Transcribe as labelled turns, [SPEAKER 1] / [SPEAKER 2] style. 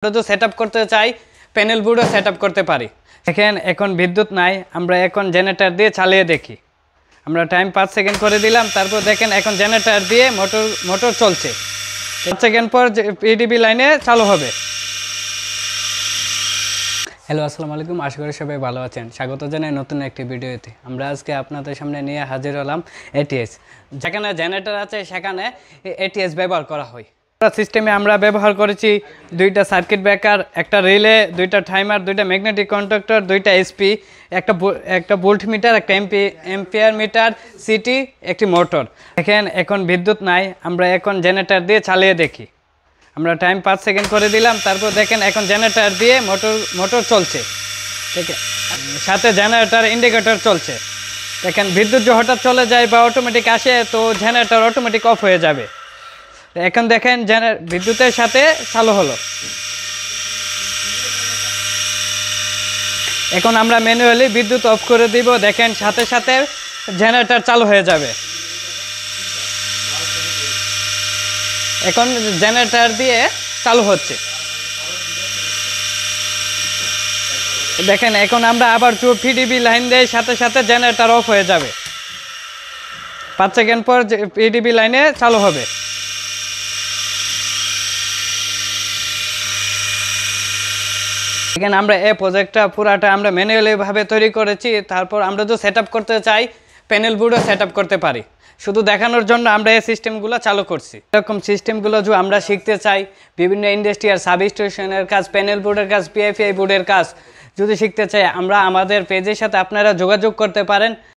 [SPEAKER 1] আমরা তো সেটআপ করতে চাই, প্যানেল বোর্ডও সেটআপ করতে পারি। দেখেন এখন বিদ্যুৎ নাই, আমরা এখন জেনারেটর দিয়ে চালিয়ে দেখি। আমরা টাইম 5 সেকেন্ড করে দিলাম, তারপর দেখেন এখন জেনারেটর দিয়ে মোটর চলছে। 5 সেকেন্ড পর পিডিবি লাইনে চালু হবে। হ্যালো, আসসালামু আলাইকুম, আশা করি সবাই ভালো আছেন। স্বাগত জানাই নতুন একটি ভিডিওতে। আমরা আজকে আপনাদের সামনে নিয়ে হাজির হলাম এটিএস। যেখানে জেনারেটর আছে সেখানে এটিএস ব্যবহার করা হয়। সিস্টেমে আমরা ব্যবহার করেছি 2টা সার্কিট ব্রেকার, একটা রিলে, 2টা টাইমার, 2টা ম্যাগনেটিক কন্ডাক্টর, 2টা এসপি, একটা ভোল্ট মিটার, একটা এম্পিয়ার মিটার, সিটি, একটি মোটর। দেখেন এখন বিদ্যুৎ নাই, আমরা এখন জেনারেটর দিয়ে চালিয়ে দেখি। আমরা টাইম 5 সেকেন্ড করে দিলাম, তারপর দেখেন এখন জেনারেটর দিয়ে মোটর চলছে। ঠিক আছে, সাথে জেনারেটর ইন্ডিকেটর চলছে। দেখেন বিদ্যুৎ যে হঠাৎ চলে যায় বা অটোমেটিক আসে, তো জেনারেটর অটোমেটিক অফ হয়ে যাবে। এখন দেখেন বিদ্যুতের সাথে চালু হলো। এখন আমরা ম্যানুয়ালি বিদ্যুৎ অফ করে দিব। দেখেন সাথে সাথে জেনারেটর চালু হয়ে যাবে। এখন জেনারেটর দিয়ে চালু হচ্ছে। দেখেন এখন আমরা আবার পিডিবি লাইন দিয়ে সাথে সাথে জেনারেটর অফ হয়ে যাবে। 5 সেকেন্ড পর পিডিবি লাইনে চালু হবে। এখানে আমরা এই প্রজেক্টটা পুরাটা আমরা ম্যানুয়ালি ভাবে তৈরি করেছি। তারপর আমরা তো সেটআপ করতে চাই, প্যানেল বোর্ডও সেটআপ করতে পারি। শুধু দেখানোর জন্য আমরা এই সিস্টেমগুলো চালু করছি। এরকম সিস্টেমগুলো যদি আমরা শিখতে চাই, বিভিন্ন ইন্ডাস্ট্রিয়াল সাবস্টেশনের কাজ, প্যানেল বোর্ডের কাজ, পিএফআই বোর্ডের কাজ যদি শিখতে চাই, আমরা আমাদের পেজের সাথে আপনারা যোগাযোগ করতে পারেন।